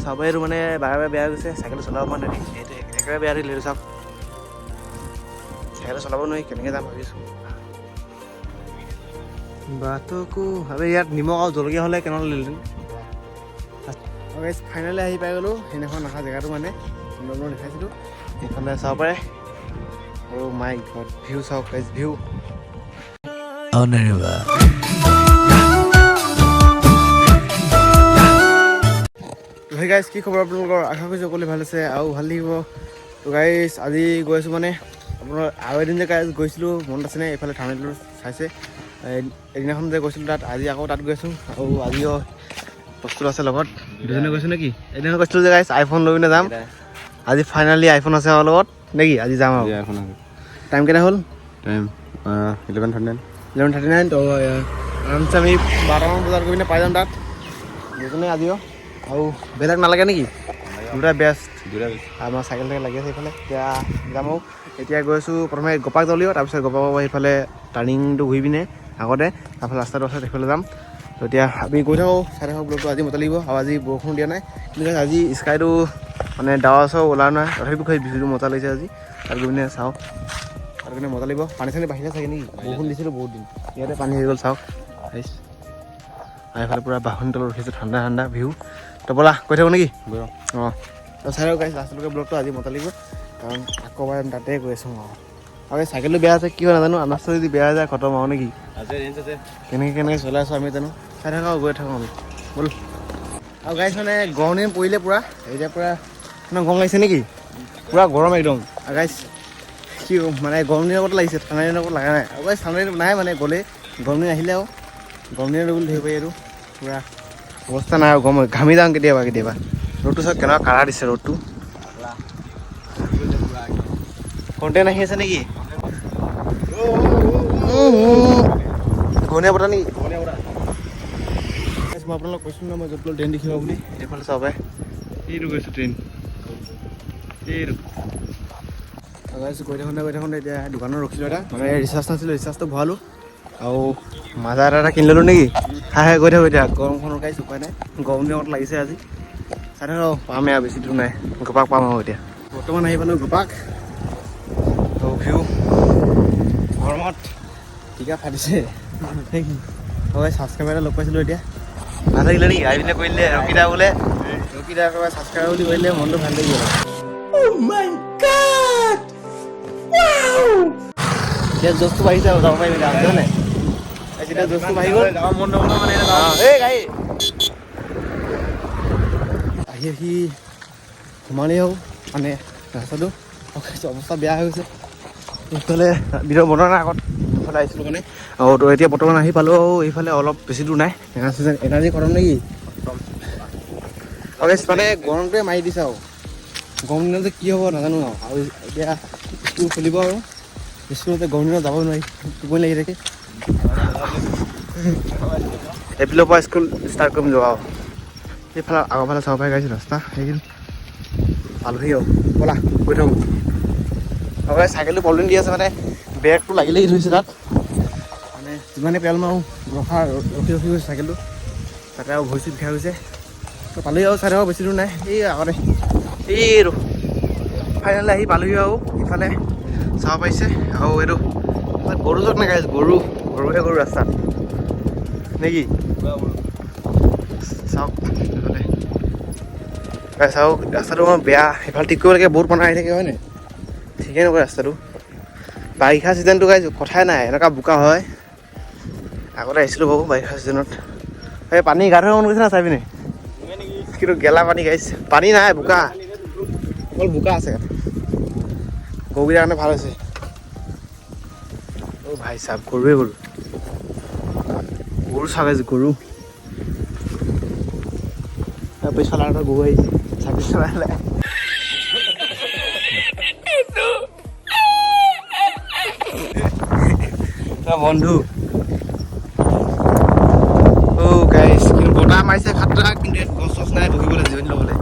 সবাই মানে বাৰে বাৰে বেয়া গৈছে, চাইকেল চলাব মন নাই, সেইটো একেবাৰে বেয়া দিলে চাওক, চাইকেল চলাব নোৱাৰি, কেনেকৈ যাম ভাবিছোঁ। বাটকো ভাবে ইয়াত নিমখ আৰু জলকীয়া হ'লে কেনেকৈ ল'লেহেঁতেন। ফাইনেলি আহি পাই গ'লোঁ, সেইদিনাখন অহা জেগাটো মানে সুন্দৰ দেখাইছিলোঁ, সেইফালে চাব পাৰে। আৰু মাই গড, ভিউ চাওক গাইজ, ভিউ হেই গাইজ, কি খবৰ আপোনালোকৰ? আশা কৰিছোঁ সকলোৱে ভাল আছে আৰু ভাল লাগিব। তো গাইজ আজি গৈ আছোঁ মানে আপোনাৰ আৰু এদিন যে গাইজ গৈছিলোঁ মনত আছেনে, এইফালে থানেলটো চাইছে, এদিনাখন যে গৈছিলোঁ তাত, আজি আকৌ তাত গৈ আছোঁ। আৰু আজিও বস্তু আছে লগত, দুজনে গৈছোঁ নেকি? এদিনাখন কৈছিলোঁ যে গাইজ আইফোন লৈ পিনে যাম, আজি ফাইনেলি আইফোন আছে আমাৰ লগত নেকি? আজি যাম আৰু আইফোন আছে। টাইম কেইটা হ'ল? টাইম 11:39। তো আৰামছে আমি 12মান বজাত গৈ পিনে পাই যাম তাত দুজনে আজিও। আৰু বেলেগ নালাগে নেকি? দুটা বেষ্ট, আমাৰ চাইকেল লাগি আছে সেইফালে। এতিয়া যাম আৰু এতিয়া গৈ আছোঁ প্ৰথমে গপাক দলিও, তাৰপিছত গপাক সেইফালে টাৰ্ণিংটো ঘূৰি পিনে আগতে তাৰফালে ৰাস্তাটো আছে সেইফালে যাম। তো এতিয়া আমি গৈ থাকোঁ, চাই থাকক ব্লগটো। আজি মজা লাগিব, আৰু আজি বৰষুণ দিয়া নাই, কিন্তু আজি স্কাইটো মানে ডাৱৰ চাও ওলা নাই, তথাপিও ভিউটো মজা লাগিছে আজি। তাত গৈ পিনে চাওঁ, তাত গৈ মজা লাগিব। পানী চানী বাঢ়িলে চাগে নেকি? বৰষুণ দিছিলোঁ বহুত দিন, ইয়াতে পানী হৈ গ'ল চাওক। আৰু এইফালে পূৰা বাহনি তলত ৰখিছোঁ, ঠাণ্ডা ঠাণ্ডা ভিউ। তো ব'লা কৈ থাকোঁ নেকি? অঁ, তো চাই থাকক গাইজ লাষ্টলৈকে ব্লগটো, আজি মজা লাগিব, কাৰণ আকৌ এবাৰ আমি তাতে গৈ আছোঁ। আৰু এই চাইকেলটো বেয়া আছে, কি হয় নাজানো, আনাজটো যদি বেয়া হৈ যায় খতম আৰু নেকি? কেনেকৈ চলাই আছোঁ আমি জানো, চাই থাকক আৰু গৈ থাকোঁ আমি, ব'ল। আৰু গাইজ মানে গৰম দিন পৰিলে পূৰা, এতিয়া পূৰা মানে গৰম লাগিছে নেকি? পূৰা গৰম একদম। আৰু গাইজ কি মানে গৰম দিনৰ আগত লাগিছে, ঠাণ্ডা দিনৰ আগত লগা নাই। আৰু গাইজ ঠাণ্ডা দিন নাই মানে গ'লেই, গৰম দিন আহিলে আৰু গৰম দিনত বুলি ধৰিব পাৰি। এইটো পূৰা অৱস্থা নাই আৰু গৰম, ঘামি যাওঁ কেতিয়াবা কেতিয়াবা। ৰ'দটো চাওক কেনেকুৱা কাঢ়া দিছে ৰ'দটো। কণ্টেণ্ট আহি আছে নেকি? ঘূৰ্ণীয়া বতাহ নেকি? মই আপোনালোকক কৈছিলোঁ ন, মই য'ত ট্ৰেইন দেখিব বুলি, এইফালে চাব পাৰে, এইটো গৈছোঁ ট্ৰেইন, এইটো গৈ থাকোঁতে এতিয়া দোকানত ৰখিলোঁ এটা, মানে ৰিচাৰ্জ নাছিলোঁ, ৰিচাৰ্জটো ভৰালোঁ আৰু মাজা এটা কিনি ল'লোঁ নেকি? খাই গৈ থাকোঁ এতিয়া, গৰমখনত গাইছ উপায় নাই, গৰম দিনত লাগিছে আজি। চাই থাকক, পামেই আৰু বেছি দূৰ নাই, গপাক পাম আৰু এতিয়া। বৰ্তমান আহি পালোঁ গপাক। তো ভিউ গৰমত টিকা ফাটিছে। হয়, ছাবস্ক্ৰাইবাৰ এটা লগ পাইছিলোঁ এতিয়া, ভাল লাগিলে নেকি? আহি পিনে কৰি দিলে ৰকিদা বোলে, ৰকিদা একেবাৰে ছাবস্ক্ৰাইবাৰ বুলি কৰিলে, মনটো ভাল লাগি গ'ল। এতিয়া জোচটো বাঢ়িছে আৰু যাব পাৰিম এতিয়া, হয় নাই? যেতিয়া জোচটো বাঢ়ি গ'ল মন নগ'লে মানে এই গাড়ী আহি সোমালেই আৰু মানে ৰাস্তাটো অৱস্থা বেয়া হৈ গৈছে। এইফালে ভিডিঅ' বনোৱা নাই আগত, এইফালে আহিছিলোঁ মানে, আৰু তো এতিয়া বৰ্তমান আহি পালোঁ। আৰু এইফালে অলপ বেছি দূৰ নাই, এনাৰ্জি খতম নেকি? মানে গৰমটোৱে মাৰি দিছে আৰু গৰম দিনত যে কি হ'ব নাজানো আৰু এতিয়া স্কুল খুলিব আৰু স্কুলতে গৰম দিনত যাব নোৱাৰি, টোপনি লাগি থাকে। এপ্ৰিলৰ পৰা স্কুল ষ্টাৰ্ট কৰিম যোৱা আৰু সেইফালে আগৰফালে চাব পাই গাইছোঁ ৰাস্তা, সেইখিনি পালোহি আৰু ব'লা গৈ থাকোঁ। আৰু চাইকেলটো প্ৰব্লেম দি আছে, মানে ব্ৰেকটো লাগি ধৰিছে তাত, মানে যিমানে পেডাল মাৰোঁ ৰখি গৈছে চাইকেলটো, তাতে আৰু ভৰি চৰি বিষাই গৈছে। তো পালোহি আৰু চাই থাকক, বেছি দূৰ নাই, এই আগতে এইটো ফাইনেলি আহি পালোহি। আৰু ইফালে চাব পাৰিছে, আৰু এইটো গৰু য'ত নাই গাইছ, গৰুহে গৰু ৰাস্তাত নেকি? চাওক এইফালে চাওক, ৰাস্তাটো অকণ বেয়া, সেইফালে ঠিক কৰিব লাগে, বহুত মানুহ আহি থাকে হয় নাই? ঠিকেই নকৰে ৰাস্তাটো। বাৰিষা ছিজনটো গাইছ কথাই নাই, এনেকুৱা বোকা হয়। আগতে আহিছিলোঁ বাৰু বাৰিষা ছিজনত, এই পানী গা ধুব মন গৈছে না চাই পিনে, কিন্তু গেলা পানী গাইছ, পানী নাই, বোকা অকল বোকা আছে। গৰুকেইটাৰ কাৰণে ভাল হৈছে। অ' ভাই চাব, গৰুৱে গৰু চাব, গৰু পিছফালে আৰু গৰু আহিছে, চাইকেল চলাই বন্ধু। অ' গাইছ, কিন্তু বতাহ মাৰিছে খাতৰা, কিন্তু গছ চছ নাই বহিবলৈ, জিৰণি ল'বলৈ।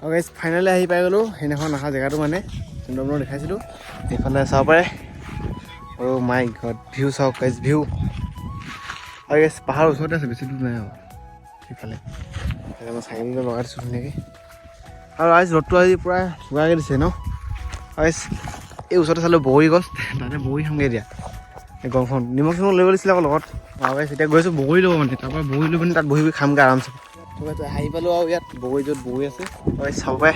আৰু গাইছ ফাইনেলি আহি পাই গ'লোঁ, সেইদিনাখন অহা জেগাটো মানে সুন্দৰ দেখাইছিলোঁ, এইফালে চাব পাৰে অ' মাই গড ভিউ চাওক গাইজ ভিউ আৰু গাইজ পাহাৰৰ ওচৰতে আছে বেছি দূৰ নাই আৰু সেইফালে মই চাইকেলটো লগাই দিছোঁ ধুনীয়াকৈ আৰু আজি ৰ'দটো আজি পূৰা চোকাকৈ দিছে ন আৰু এই ওচৰতে চালোঁ বগৰী গছ তাতে বগৰী খামগৈ এতিয়া এই গৰমখন নিমখ চিমখ লৈ গৈছিলে আকৌ লগত আৰু গাইজ এতিয়া গৈছোঁ বগৰী ল'ব মানে তাৰপৰা বগৰী লৈ পিনি তাত বহি খামগৈ আৰামছে হাঁহি পালোঁ আৰু ইয়াত বগৰী য'ত বগৰী আছে আৰু চাব পাৰে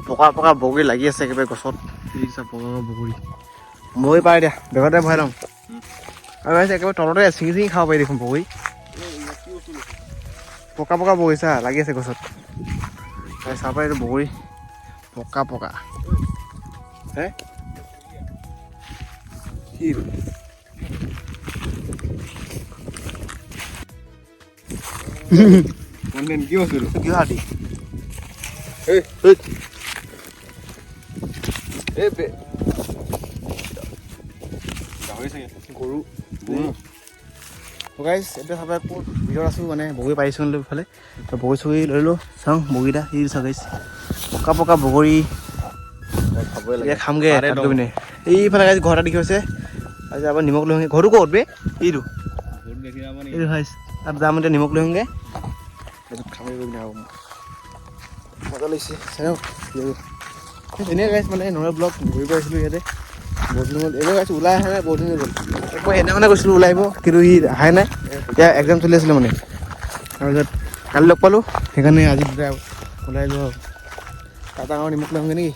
পকা পকা বগৰী লাগি আছে একেবাৰে গছত এই চব পকা পকা বগৰী বগৰী পাই দিয়া বেগতে ভৰাই ল'ম আৰু গাইজ একেবাৰে তলতে ছিঙি ছিঙি খাব পাৰি দেখোন বগৰী পকা পকা বগৰী চা লাগি আছে গছত চাব পাৰে এইটো বগৰী পকা পকা হে কি কি বস্তু কি হাতী গৰু গাইজ এতিয়া চাব ক'ত ভিতৰত আছোঁ মানে বগৰী পাৰিছোঁ লৈ ইফালে বগৰী চগৰী লৈ লওঁ চাওঁ বগীটা সি চাওঁ গাইজ পকা পকা বগৰী এতিয়া খামগৈ গৈ পিনে এইফালে গাইজ ঘৰ এটা দেখি হৈছে আজি আবাৰ নিমখ লৈ ঘৰটো ক'ত বে এইটো এইটো হয় তাত যাম এতিয়া নিমখ লৈ আহোঁগৈ তাৰপিছত খামগৈ গৈ পিনে আৰু মজা লাগিছে চাওঁ ধুনীয়া গাইজ মানে নৰেশ ব্লগ ঘূৰিব আহিছিলোঁ ইয়াতে বহুত দিন হ'ল এইবাৰ গাইজ ওলাই অহা নাই বহুত দিন গ'ল মই সেইদিনাখনে গৈছিলোঁ ওলাই আহিব কিন্তু ই অহাই নাই এতিয়া এক্সাম চলি আছিলে মানে তাৰপিছত কালি লগ পালোঁ সেইকাৰণে আজি দুটা ওলাই আহিলোঁ আৰু তাত ডাঙৰ নিমখ লৈ আহোঁগৈ নেকি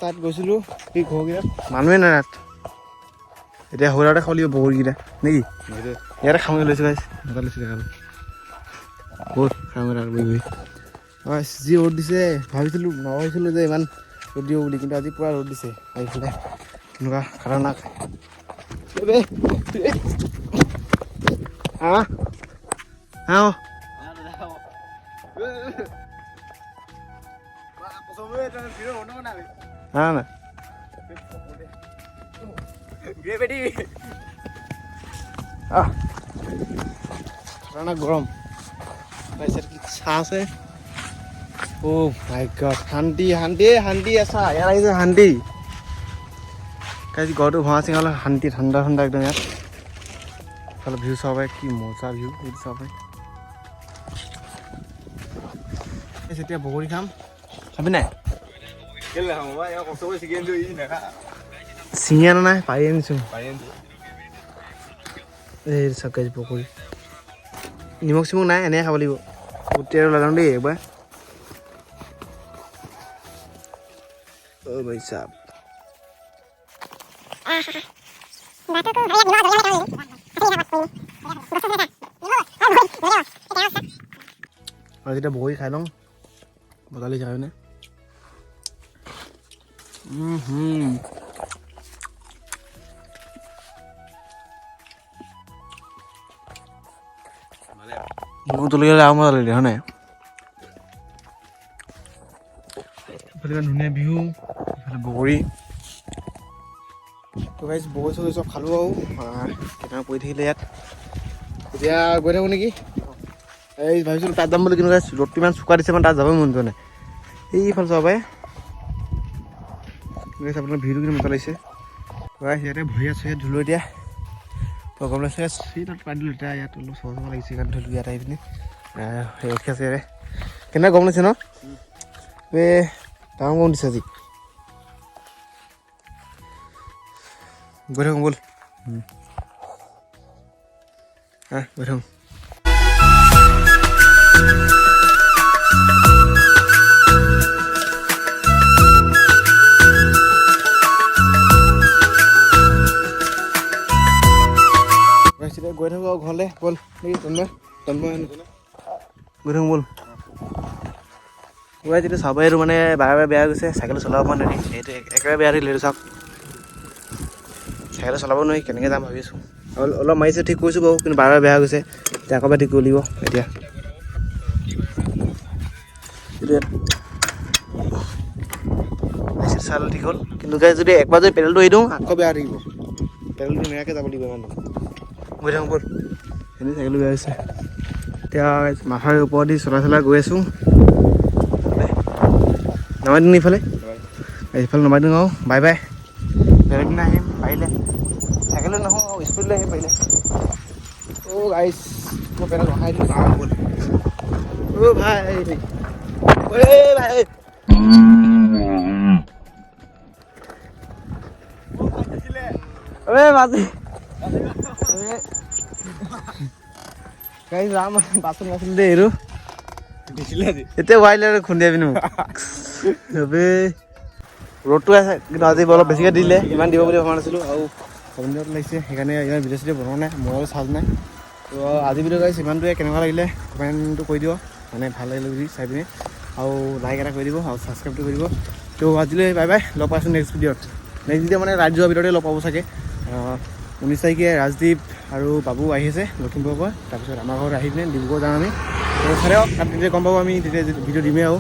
তাত গৈছিলোঁ কি ঘৰকেইটাত মানুহে নাই তাত এতিয়া সৰুতে খাব লাগিব বগৰীকেইটা নেকি ইয়াতে খামগৈ লৈছোঁ গাইজ মজা লৈছোঁ দেখালোঁ বহুত খামগৈ তাত বহি বহি যি ৰ'দ দিছে ভাবিছিলোঁ নভাবিছিলোঁ যে ইমান ৰ'দ দিব বুলি কিন্তু আজি পূৰা ৰ'দ দিছে এইফালে তেনেকুৱা খাতৰনাক হা হা না খাতৰনাক গৰম তাৰপিছত কি চাহ আছে অ' মাই গড শান্তি শান্তি শান্তি আছা ইয়াত আহিছে শান্তি কালি ঘৰটো ভঙা চিঙা হ'লে শান্তি ঠাণ্ডা ঠাণ্ডা একদম ইয়াত অলপ ভিউ চাব পাৰে কি মজা ভিউ সেইটো চাব পাৰে এতিয়া বগৰী খাম খাবি নাই চিঙি আনা নাই পাৰি আনিছোঁ এই চব গাইজ বগৰী নিমখ চিমখ নাই এনেই খাব লাগিব উঠি আৰু লগাওঁ দেই একবাৰ অ' ভাই চাব আৰু যেতিয়া বগৰী খাই লওঁ মজা লাগিছে হয়নে নিমখ জলকীয়া আৰু মজা লাগিলে হয় নাই ইফালে ধুনীয়া বিহু ইফালে বগৰী তো গাইজ বগৰী চগৰী চব খালোঁ আৰু কেইটামান পৰি থাকিলে ইয়াত এতিয়া গৈ থাকোঁ নেকি এই ভাবিছিলোঁ তাত যাম বুলি কিন্তু গাইজ ৰ'দটো ইমান চোকা দিছে মানে তাত যাবই মন যোৱা নাই এইফালে যাব পাৰে আপোনাৰ ভিউটো কিন্তু মজা লাগিছে গাইজ ইয়াতে ভৰি আছোঁ ইয়াত ধুলোঁ এতিয়া তো গম লাগিছে সেই তাত পাই দিলোঁ এতিয়া ইয়াত অলপ চৰ লাগিছে সেইকাৰণে ধৰিলোঁ ইয়াত আহি পিনি ৰখি আছে ইয়াতে কেনেকৈ গম লাগিছে ন এই ডাঙৰ গৰম দিছে আজি গৈ থাকোঁ ব'ল গৈ থাকোঁ গৈ থাকোঁ আৰু ঘৰলৈ ব'ল নেকি তন্ময় গৈ থাকোঁ ব'ল পুৰা যিটো চাব এইটো মানে বাৰে বাৰে বেয়া গৈছে চাইকেল চলাব পৰা নাই সেইটো একেবাৰে বেয়া থাকিলে এইটো চাওক চাইকেল চলাব নোৱাৰি কেনেকৈ যাম ভাবি আছোঁ অলপ মাৰিছে ঠিক কৰিছোঁ বাৰু কিন্তু বাৰে বাৰে বেয়া গৈছে এতিয়া আকৌ ঠিক কৰিব লাগিব এতিয়া চাল ঠিক হ'ল কিন্তু যদি একবাৰ যদি পেডেলটো এৰি দিওঁ আকৌ বেয়া থাকিব পেডেলটো নেৰাকৈ যাব লাগিব ইমান গৈ থাকোঁ ব'ল এনেই চাইকেলটো বেয়া হৈছে এতিয়া মাথাৰ ওপৰত দি চলাই গৈ আছোঁ নমাই দিওঁ এইফালে এইফালে নমাই দিওঁ আৰু বাই বাই বেলেগ দিনা আহিম পাৰিলে চাইকেলত নাহোঁ আৰু স্কুটিলৈ আহিম পাৰিলে অ' গাইছ মই পেটত ৰখাই দিওঁ অ' ভাই ভাই মাজি গাইছ যাম বাচন নাছিল দেই এইটো এতিয়া ৱাইলে আৰু খুন্দিয়াবি মোক ৰ'দটো আছে কিন্তু আজি অলপ বেছিকৈ দিলে ইমান দিব বুলি ভবা নাছিলোঁ আৰু কমেণ্টত লাগিছে সেইকাৰণে ইমান ভিডিঅ' চিডিঅ' বনোৱা নাই মোবাইল চাৰ্জ নাই তো আজি ভিডিঅ' গাইছ ইমানটোৱে কেনেকুৱা লাগিলে কমেণ্টটো কৰি দিব মানে ভাল লাগিলে যদি চাই পিনে আৰু লাইক এটা কৰি দিব আৰু ছাবস্ক্ৰাইবটো কৰি দিব তো আজিলৈ বাই বাই লগ পাইছোঁ নেক্সট ভিডিঅ'ত মানে ৰাইড যোৱাৰ ভিতৰতে লগ পাব চাগে 19 তাৰিখে ৰাজদ্বীপ আৰু বাবু আহি আছে লখিমপুৰৰ পৰা তাৰপিছত আমাৰ ঘৰত আহি পিনে ডিব্ৰুগড় যাম আমি তো চাই দিয়ক তাত তেতিয়া গম পাব আমি তেতিয়া ভিডিঅ' দিমেই আৰু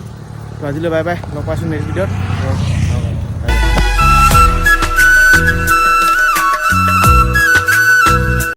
তো আজিলৈ বাই বাই লগ পাইছোঁ নেক্সট ভিডিঅ'ত